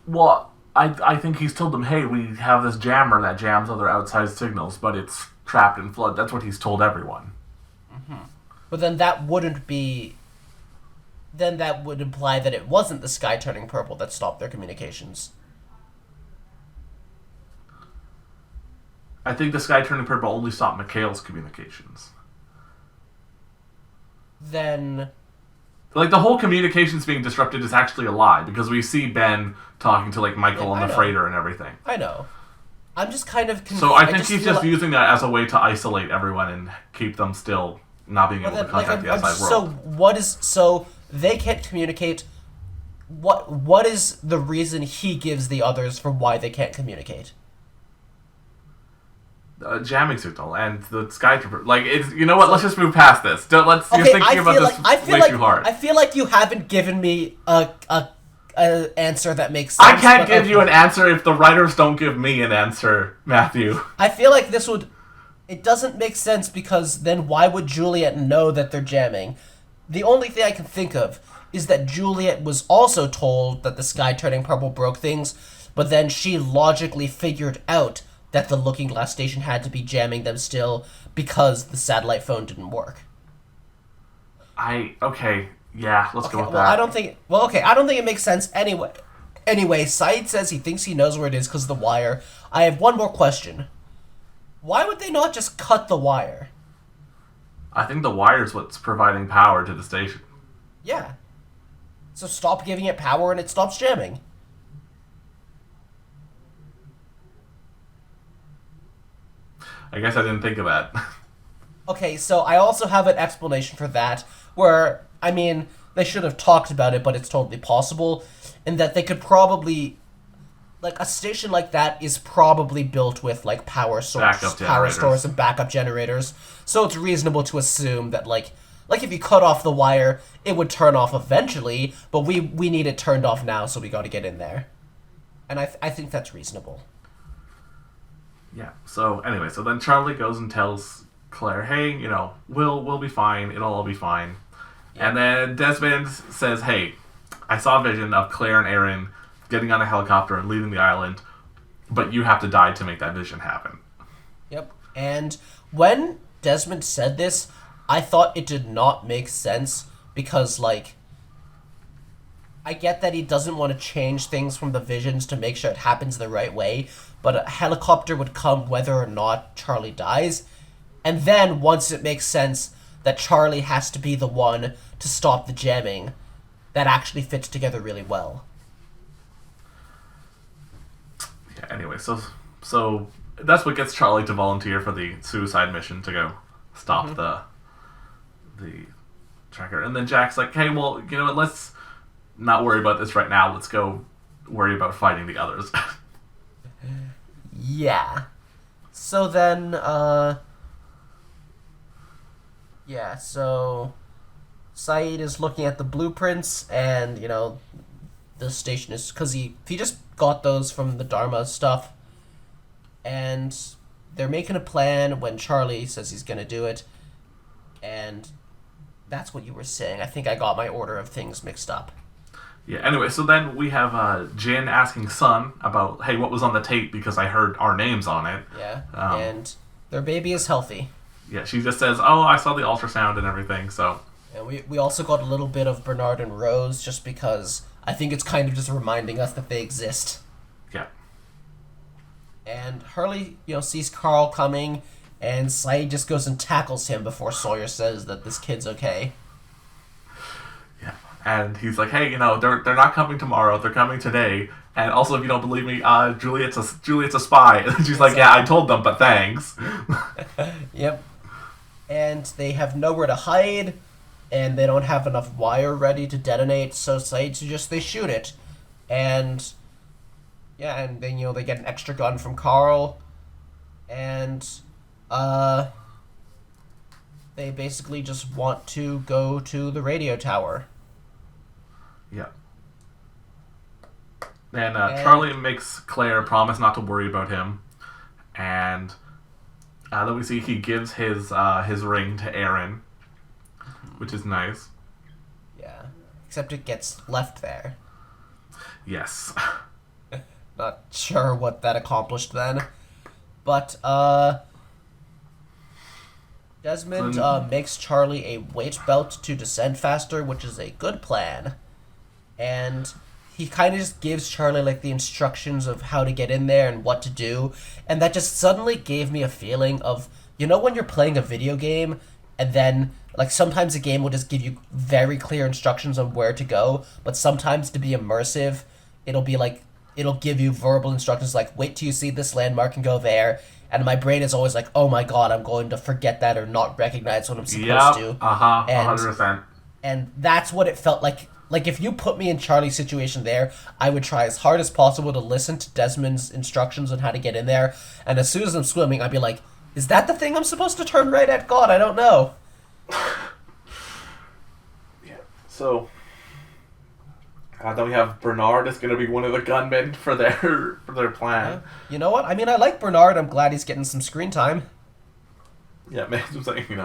Well, I think he's told them, hey, we have this jammer that jams other outside signals, but it's trapped in flood. That's what he's told everyone. But then that wouldn't be... Then that would imply that it wasn't the sky turning purple that stopped their communications. I think the sky turning purple only stopped Mikhail's communications. Then... Like, the whole communications being disrupted is actually a lie, because we see Ben talking to, like, Michael on the freighter and everything. I know. I'm just kind of confused. So I think he's just using that as a way to isolate everyone and keep them still not being able to contact the outside world. So they can't communicate. What is the reason he gives the others for why they can't communicate? Jamming signal and the sky trooper. Like, it's, you know what? Let's just move past this. You're thinking about this way too hard. I feel like you haven't given me a answer that makes sense. I can't give you an answer if the writers don't give me an answer, Matthew. I feel like this would... It doesn't make sense because then why would Juliet know that they're jamming? The only thing I can think of is that Juliet was also told that the sky turning purple broke things, but then she logically figured out that the Looking Glass station had to be jamming them still because the satellite phone didn't work. Okay, yeah, let's go with that. I don't think it makes sense anyway. Anyway, Saeed says he thinks he knows where it is because of the wire. I have one more question. Why would they not just cut the wire? I think the wire's what's providing power to the station. Yeah. So stop giving it power and it stops jamming. I guess I didn't think of that. Okay, so I also have an explanation for that, where, I mean, they should have talked about it, but it's totally possible, in that they could probably, like, a station like that is probably built with, like, power stores and backup generators, so it's reasonable to assume that, like if you cut off the wire, it would turn off eventually, but we need it turned off now, so we gotta get in there. And I think that's reasonable. Yeah, so anyway, so then Charlie goes and tells Claire, hey, you know, we'll be fine, it'll all be fine. Yeah. And then Desmond says, hey, I saw a vision of Claire and Aaron getting on a helicopter and leaving the island, but you have to die to make that vision happen. Yep, and when Desmond said this, I thought it did not make sense, because, like, I get that he doesn't want to change things from the visions to make sure it happens the right way, but a helicopter would come whether or not Charlie dies. And then, once it makes sense that Charlie has to be the one to stop the jamming, that actually fits together really well. Yeah, anyway, so that's what gets Charlie to volunteer for the suicide mission to go stop the tracker. And then Jack's like, hey, well, you know what, let's not worry about this right now. Let's go worry about fighting the others. Yeah. So then, so Saeed is looking at the blueprints, and, you know, the station is... Because he just got those from the Dharma stuff, and they're making a plan when Charlie says he's going to do it, and that's what you were saying. I think I got my order of things mixed up. Yeah, anyway, so then we have Jin asking Sun about, hey, what was on the tape, because I heard our names on it. Yeah, and their baby is healthy. Yeah, she just says, oh, I saw the ultrasound and everything, so... And we also got a little bit of Bernard and Rose, just because I think it's kind of just reminding us that they exist. Yeah. And Hurley, sees Carl coming, and Saeed just goes and tackles him before Sawyer says that this kid's okay. Yeah. And he's like, hey, they're not coming tomorrow. They're coming today. And also, if you don't believe me, Juliet's a spy. And she's like, yeah, I told them, but thanks. Yep. And they have nowhere to hide, and they don't have enough wire ready to detonate, so Saeed suggests they shoot it. And and then they get an extra gun from Carl, and they basically just want to go to the radio tower. Yeah. And Charlie makes Claire promise not to worry about him, and then we see he gives his ring to Aaron, which is nice. Yeah, except it gets left there. Yes. Not sure what that accomplished then, but Desmond makes Charlie a weight belt to descend faster, which is a good plan, and he kind of just gives Charlie the instructions of how to get in there and what to do, and that just suddenly gave me a feeling of, when you're playing a video game and then sometimes a game will just give you very clear instructions on where to go, but sometimes to be immersive it'll be it'll give you verbal instructions wait till you see this landmark and go there, and my brain is always oh my god, I'm going to forget that or not recognize what I'm supposed to. 100%. And that's what it felt like. If you put me in Charlie's situation there, I would try as hard as possible to listen to Desmond's instructions on how to get in there, and as soon as I'm swimming, I'd be like, is that the thing I'm supposed to turn right at? God, I don't know. Yeah, so then we have Bernard is going to be one of the gunmen for their plan. Yeah. You know what? I mean, I like Bernard. I'm glad he's getting some screen time. Yeah, man, I'm saying,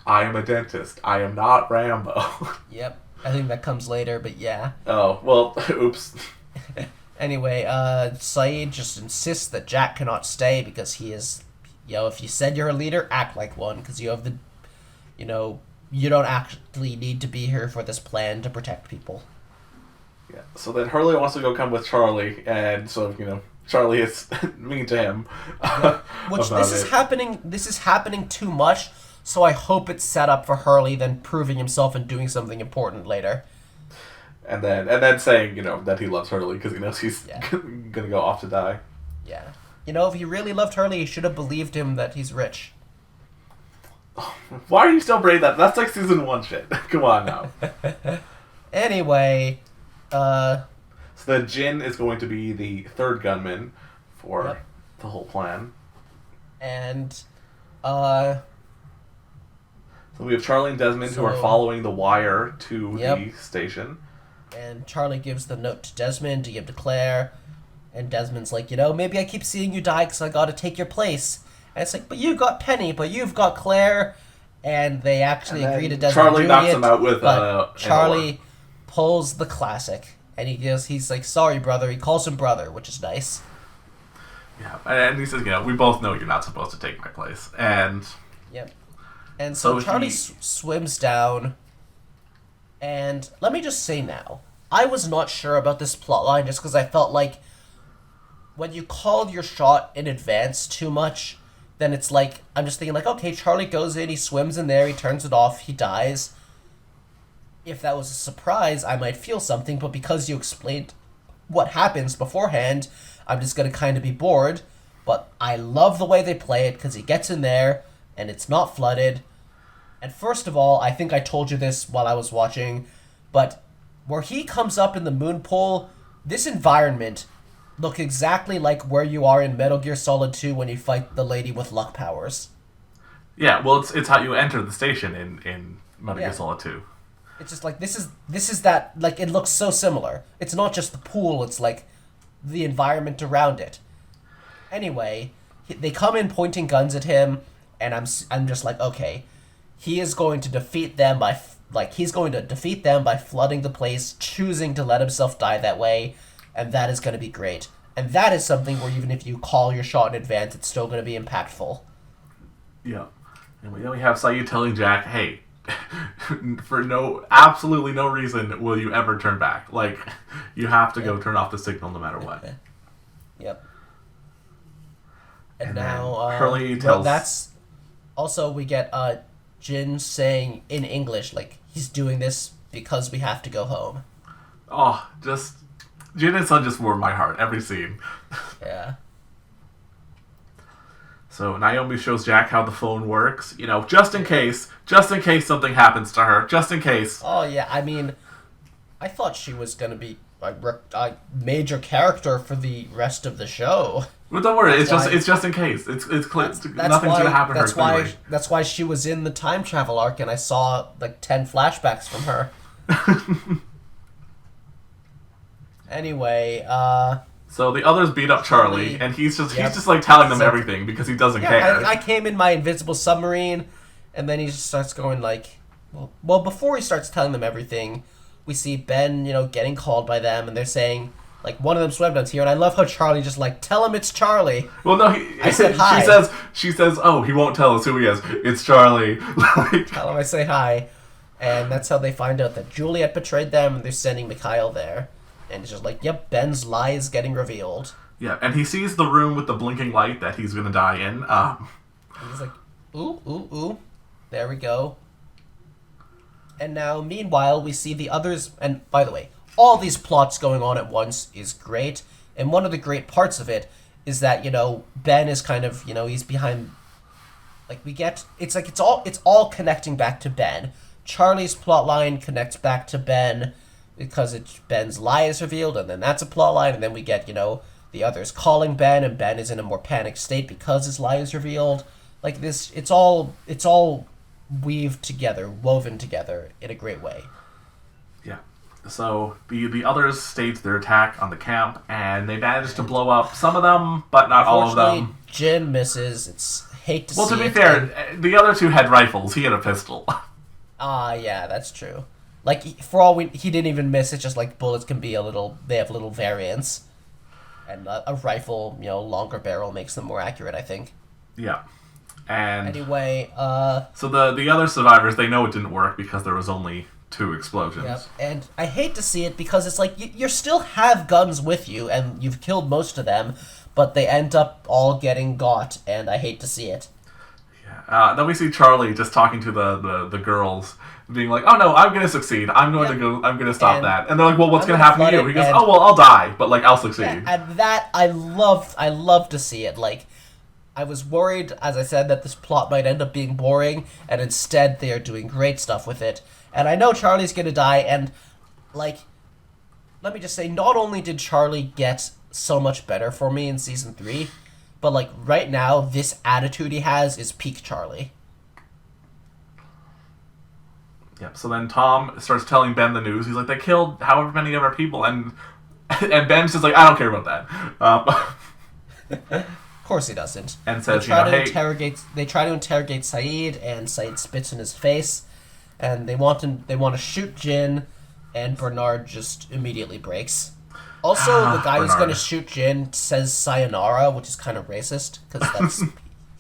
I am a dentist. I am not Rambo. Yep. I think that comes later, but yeah. Oh, well, oops. Anyway, Saeed just insists that Jack cannot stay because he is, if you said you're a leader, act like one, because you have the, you don't actually need to be here for this plan to protect people. Yeah, so then Hurley wants to go come with Charlie, and so, Charlie is mean to him. Yeah. Which, this is happening too much, so I hope it's set up for Hurley then proving himself and doing something important later. And then saying, that he loves Hurley because he knows he's going to go off to die. Yeah. If he really loved Hurley, he should have believed him that he's rich. Why are you still bringing that? That's season 1 shit. Come on now. Anyway, so the Jin is going to be the third gunman for the whole plan. And, So we have Charlie and Desmond who are following the wire to the station. And Charlie gives the note to Desmond to give to Claire. And Desmond's like, maybe I keep seeing you die because I got to take your place. And it's but you got Penny, but you've got Claire. And they actually agree to Desmond. Charlie knocks him out with Charlie pulls the classic. And he's like, sorry, brother. He calls him brother, which is nice. Yeah, and he says, we both know you're not supposed to take my place. And... Yep. And so Charlie swims down, and let me just say now, I was not sure about this plotline just because I felt like when you called your shot in advance too much, then it's I'm just thinking okay, Charlie goes in, he swims in there, he turns it off, he dies. If that was a surprise, I might feel something, but because you explained what happens beforehand, I'm just going to kind of be bored. But I love the way they play it because he gets in there, and it's not flooded. And first of all, I think I told you this while I was watching, but where he comes up in the moon pool, this environment look exactly like where you are in Metal Gear Solid 2 when you fight the lady with luck powers. Yeah, well, it's how you enter the station in Metal Gear Solid 2. It's just this is that, it looks so similar. It's not just the pool, it's the environment around it. Anyway, they come in pointing guns at him, and I'm just okay, he is going to defeat them by flooding the place, choosing to let himself die that way, and that is going to be great. And that is something where even if you call your shot in advance, it's still going to be impactful. Yeah. And then we have Saeed telling Jack, hey, for absolutely no reason will you ever turn back. Like, you have to go turn off the signal no matter what. Yep. And And now then Hurley tells... that's also we get Jin saying in English, like, he's doing this because we have to go home. Oh, just... Jin and Sun just warm my heart, every scene. Yeah. So Naomi shows Jack how the phone works, just in case something happens to her, just in case. Oh, yeah, I mean, I thought she was going to be a major character for the rest of the show. Well, don't worry, it's just in case. It's clear. Nothing's going to happen to her. That's why she was in the time travel arc, and I saw, 10 flashbacks from her. Anyway, so the others beat up Charlie, and he's just telling them everything because he doesn't care. I came in my invisible submarine, and then he just starts going well, before he starts telling them everything, we see Ben, getting called by them, and they're saying, one of them Swebnut's here, and I love how Charlie just tell him it's Charlie. Well, no, I said hi. She says, oh, he won't tell us who he is. It's Charlie. Tell him I say hi, and that's how they find out that Juliet betrayed them, and they're sending Mikhail there. And it's just yep, Ben's lie is getting revealed. Yeah, and he sees the room with the blinking light that he's going to die in. And he's like, ooh, ooh, ooh. There we go. And now, meanwhile, we see the others... And, by the way, all these plots going on at once is great. And one of the great parts of it is that, Ben is kind of, he's behind... we get... It's all connecting back to Ben. Charlie's plotline connects back to Ben... because Ben's lie is revealed, and then that's a plot line, and then we get, the others calling Ben, and Ben is in a more panicked state because his lie is revealed. It's all woven together in a great way. Yeah. So the others stage their attack on the camp, and they manage to blow up some of them, but not all of them. Jin misses. Hate to see it. Well, to be fair, the other two had rifles. He had a pistol. Yeah, that's true. For all he didn't even miss. It's just bullets can be they have little variants. And a rifle, longer barrel makes them more accurate, I think. Yeah. And anyway, so the other survivors, they know it didn't work because there was only 2 explosions. Yep. And I hate to see it because it's you still have guns with you and you've killed most of them, but they end up all getting got, and I hate to see it. Yeah. Then we see Charlie just talking to the girls, being like, "Oh no, I'm gonna succeed. I'm going to go. I'm gonna stop that." And they're like, "Well, what's gonna happen to you?" He goes, "Oh well, I'll die, but I'll succeed." Yeah, and that I love to see it. I was worried, as I said, that this plot might end up being boring, and instead they are doing great stuff with it. And I know Charlie's gonna die, and let me just say, not only did Charlie get so much better for me in season 3, but right now, this attitude he has is peak Charlie. Yep. So then Tom starts telling Ben the news. He's like, they killed however many of our people, and Ben's just like, I don't care about that. Of course he doesn't. And says, they try to interrogate Saeed, and Saeed spits in his face, and they want to shoot Jin, and Bernard just immediately breaks. Also, the guy who's going to shoot Jin says sayonara, which is kind of racist because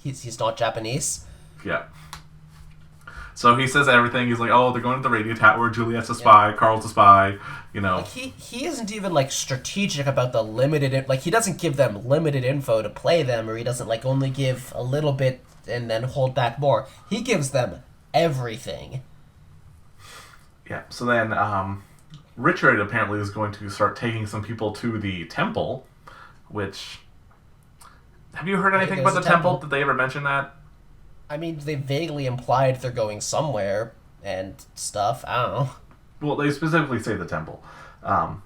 he's not Japanese. Yeah. So he says everything. He's like, oh, they're going to the radio tower. Juliet's a spy. Carl's a spy. He isn't even strategic about the limited. He doesn't give them limited info to play them, or he doesn't only give a little bit and then hold back more. He gives them everything. Yeah. So then, Richard apparently is going to start taking some people to the temple. Which, have you heard anything about the temple? Did they ever mention that? I mean, they vaguely implied they're going somewhere and stuff. I don't know. Well, they specifically say the temple.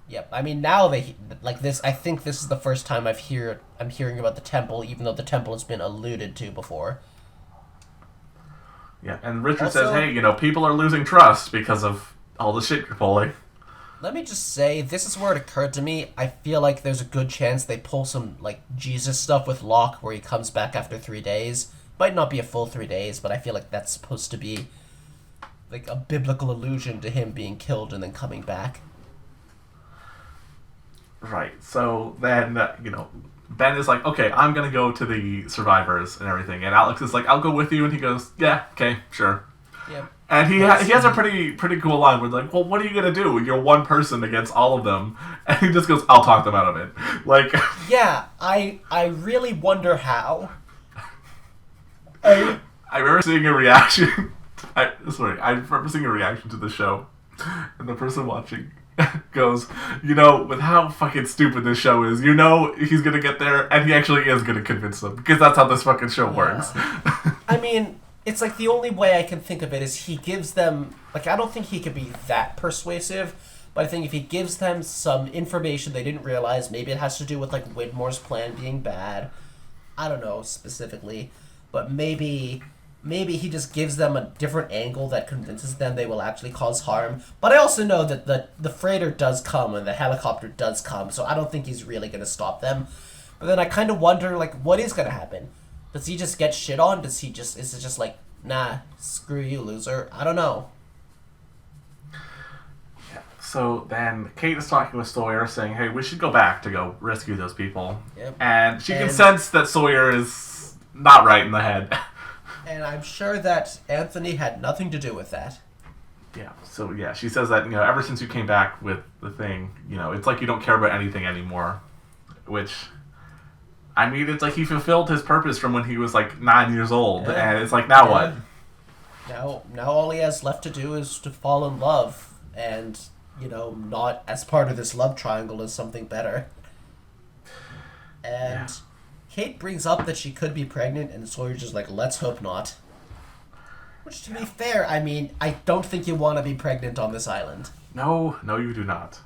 Yep. I mean, now they this. I think this is the first time I'm hearing about the temple, even though the temple has been alluded to before. Yeah, and Richard says, "Hey, people are losing trust because of all the shit you're pulling." Let me just say, this is where it occurred to me. I feel like there's a good chance they pull some Jesus stuff with Locke, where he comes back after 3 days. Might not be a full 3 days, but I feel like that's supposed to be a biblical allusion to him being killed and then coming back. Right. So then, Ben is like, okay, I'm going to go to the survivors and everything. And Alex is like, I'll go with you. And he goes, yeah, okay, sure. Yep. And he has a pretty cool line where like, well, what are you gonna do? You're one person against all of them, and he just goes, "I'll talk them out of it." Like, yeah, I really wonder how. I remember seeing a reaction. I remember seeing a reaction to the show, and the person watching goes, with how fucking stupid this show is, he's gonna get there, and he actually is gonna convince them, because that's how this fucking show works. I mean, it's like the only way I can think of it is he gives them, like, I don't think he could be that persuasive, but I think if he gives them some information they didn't realize, maybe it has to do with, like, Widmore's plan being bad. I don't know specifically, but maybe he just gives them a different angle that convinces them they will actually cause harm. But I also know that the freighter does come and the helicopter does come, so I don't think he's really going to stop them. But then I kind of wonder, like, what is going to happen? Does he just get shit on? Is it just like, nah, screw you, loser? I don't know. Yeah. So then Kate is talking with Sawyer, saying, hey, we should go back to go rescue those people. Yep. And she can sense that Sawyer is not right in the head. And I'm sure that Anthony had nothing to do with that. Yeah, so yeah, she says that, ever since you came back with the thing, it's like you don't care about anything anymore. Which, I mean, it's like he fulfilled his purpose from when he was like 9 years old, and it's like, now what? Now all he has left to do is to fall in love, and, not as part of this love triangle as something better. And... yeah. Kate brings up that she could be pregnant, and Sawyer's just like, let's hope not. Which, to be fair, I mean, I don't think you want to be pregnant on this island. No, you do not.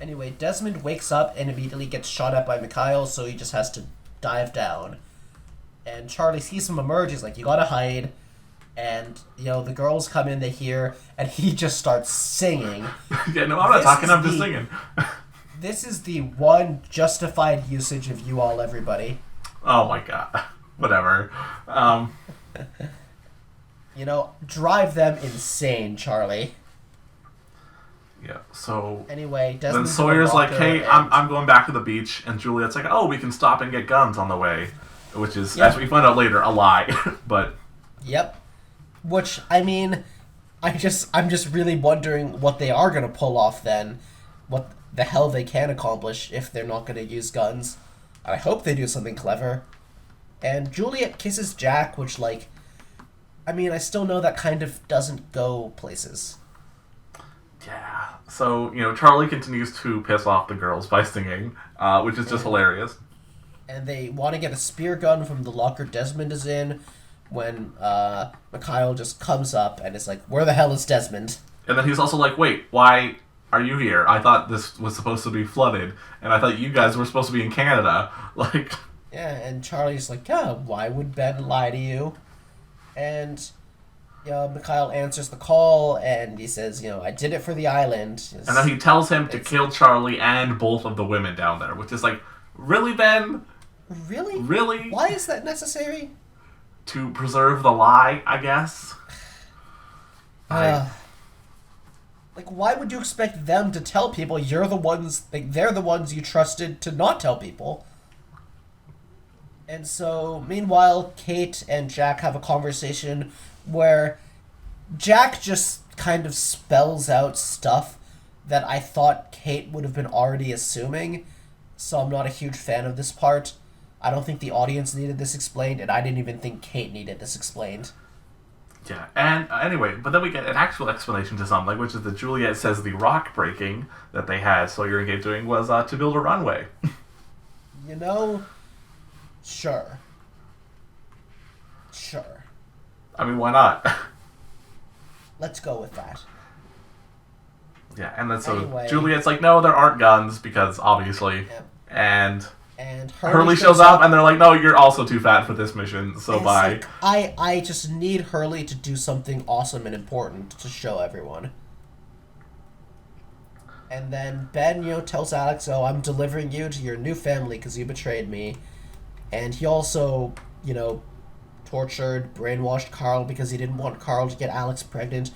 Anyway, Desmond wakes up and immediately gets shot at by Mikhail, so he just has to dive down. And Charlie sees him emerge, he's like, you gotta hide. And, the girls come in, they hear, and he just starts singing. Yeah, no, I'm not talking, I'm just singing. This is the one justified usage of you all, everybody. Oh my god. Whatever. Drive them insane, Charlie. Yeah, so... anyway, then Sawyer's like, hey, I'm going back to the beach, and Juliet's like, oh, we can stop and get guns on the way. Which is, as we find out later, a lie. But... yep. Which, I mean, I'm just really wondering what they are going to pull off then. What the hell they can accomplish if they're not going to use guns. I hope they do something clever. And Juliet kisses Jack, which, like, I mean, I still know that kind of doesn't go places. Yeah. So, Charlie continues to piss off the girls by singing, which is just hilarious. And they want to get a spear gun from the locker Desmond is in when Mikhail just comes up and is like, where the hell is Desmond? And then he's also like, wait, why are you here? I thought this was supposed to be flooded, and I thought you guys were supposed to be in Canada. Like... yeah, and Charlie's like, yeah, why would Ben lie to you? And, Mikhail answers the call, and he says, I did it for the island. And then he tells him to kill Charlie and both of the women down there, which is like, really, Ben? Really? Really? Why is that necessary? To preserve the lie, I guess. Like, why would you expect them to tell people they're the ones you trusted to not tell people? And so, meanwhile, Kate and Jack have a conversation where Jack just kind of spells out stuff that I thought Kate would have been already assuming, so I'm not a huge fan of this part. I don't think the audience needed this explained, and I didn't even think Kate needed this explained. Yeah, and anyway, but then we get an actual explanation to something, which is that Juliet says the rock breaking that they had Sawyer and Kate doing was to build a runway. Sure. I mean, why not? Let's go with that. Yeah, and then so anyway, Juliet's like, no, there aren't guns, because obviously, yep. And Hurley shows up, and they're like, no, you're also too fat for this mission, so bye. Like, I just need Hurley to do something awesome and important to show everyone. And then Ben, tells Alex, oh, I'm delivering you to your new family because you betrayed me. And he also, tortured, brainwashed Carl because he didn't want Carl to get Alex pregnant.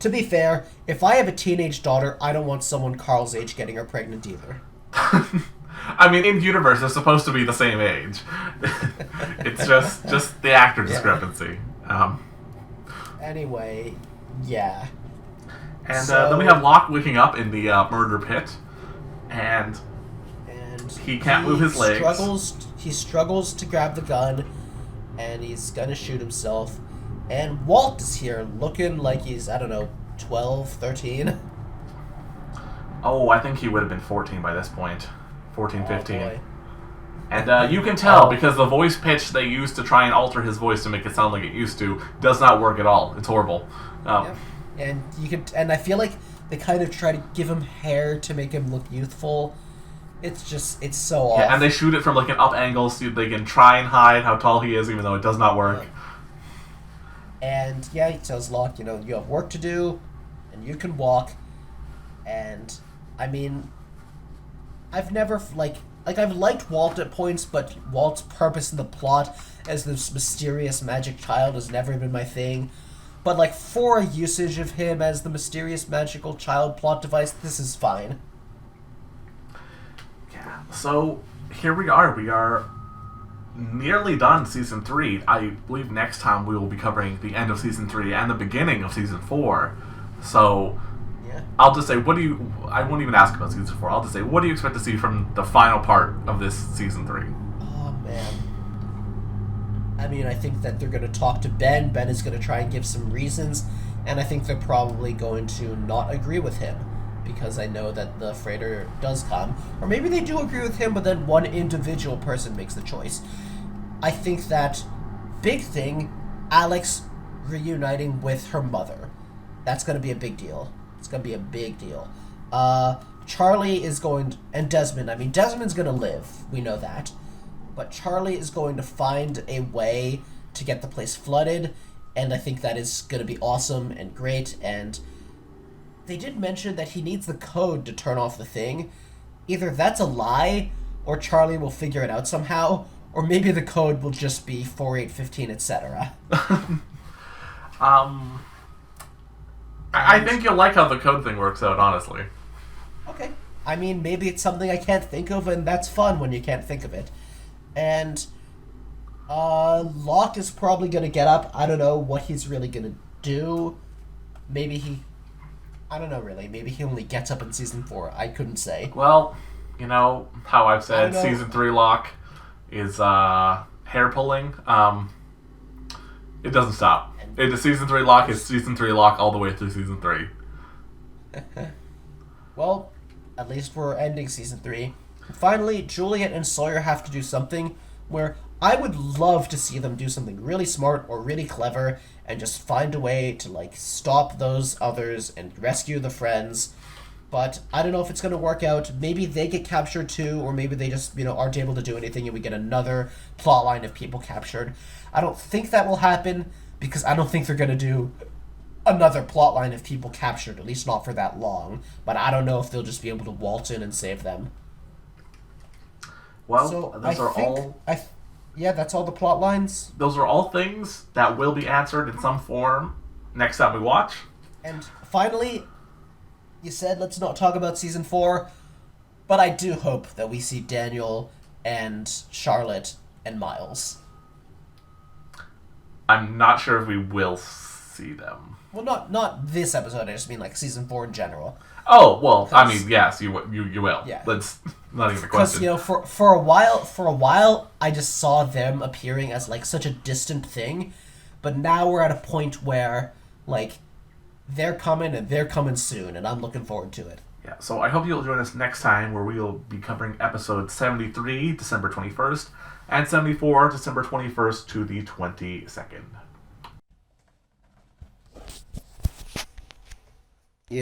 To be fair, if I have a teenage daughter, I don't want someone Carl's age getting her pregnant either. I mean, in universe, they're supposed to be the same age. It's just the actor discrepancy. Anyway, yeah. And then we have Locke waking up in the murder pit, and he can't move his legs. He struggles to grab the gun, and he's gonna shoot himself. And Walt is here, looking like he's, I don't know, 12, 13. Oh, I think he would have been 14 by this point. 14, 15. Boy. And you can tell because the voice pitch they used to try and alter his voice to make it sound like it used to does not work at all. It's horrible. Yep. And I feel like they kind of try to give him hair to make him look youthful. It's so off. Yeah, and they shoot it from like an up angle so they can try and hide how tall he is, even though it does not work. And yeah, he tells Locke, you have work to do, and you can walk. And I mean, I've never I've liked Walt at points, but Walt's purpose in the plot as this mysterious magic child has never been my thing. But like for a usage of him as the mysterious magical child plot device, this is fine. Yeah. So here we are. We are nearly done season 3. I believe next time we will be covering the end of season 3 and the beginning of season 4. So yeah. I'll just say, I won't even ask about season 4. I'll just say, what do you expect to see from the final part of this season 3? Oh man. I mean, I think that they're going to talk to Ben. Ben is going to try and give some reasons, and I think they're probably going to not agree with him, because I know that the freighter does come. Or maybe they do agree with him, but then one individual person makes the choice. I think that big thing, Alex reuniting with her mother. That's going to be a big deal. It's going to be a big deal. Charlie is going... and Desmond. I mean, Desmond's going to live. We know that. But Charlie is going to find a way to get the place flooded, and I think that is going to be awesome and great, and they did mention that he needs the code to turn off the thing. Either that's a lie, or Charlie will figure it out somehow, or maybe the code will just be 4815, etc. I think you'll like how the code thing works out, honestly. Okay. I mean, maybe it's something I can't think of, and that's fun when you can't think of it. And Locke is probably going to get up. I don't know what he's really going to do. I don't know, really. Maybe he only gets up in season 4. I couldn't say. Well, you know how I've said season 3 Locke is hair pulling. It doesn't stop. Season 3 Locke is season 3 Locke all the way through season 3. Well, at least we're ending season 3. Finally, Juliet and Sawyer have to do something where I would love to see them do something really smart or really clever and just find a way to, like, stop those others and rescue the friends. But I don't know if it's going to work out. Maybe they get captured too, or maybe they just, aren't able to do anything and we get another plotline of people captured. I don't think that will happen because I don't think they're going to do another plotline of people captured, at least not for that long. But I don't know if they'll just be able to waltz in and save them. Well, so that's all the plot lines. Those are all things that will be answered in some form next time we watch. And finally, you said let's not talk about season 4, but I do hope that we see Daniel and Charlotte and Miles. I'm not sure if we will see them. Well, not this episode. I just mean like season 4 in general. Oh well, I mean yes, you will. Yeah. That's not even a question. Because for a while, I just saw them appearing as like such a distant thing, but now we're at a point where like they're coming and they're coming soon, and I'm looking forward to it. Yeah. So I hope you'll join us next time where we will be covering episode 73, December 21st, and 74, December 21st to the 22nd.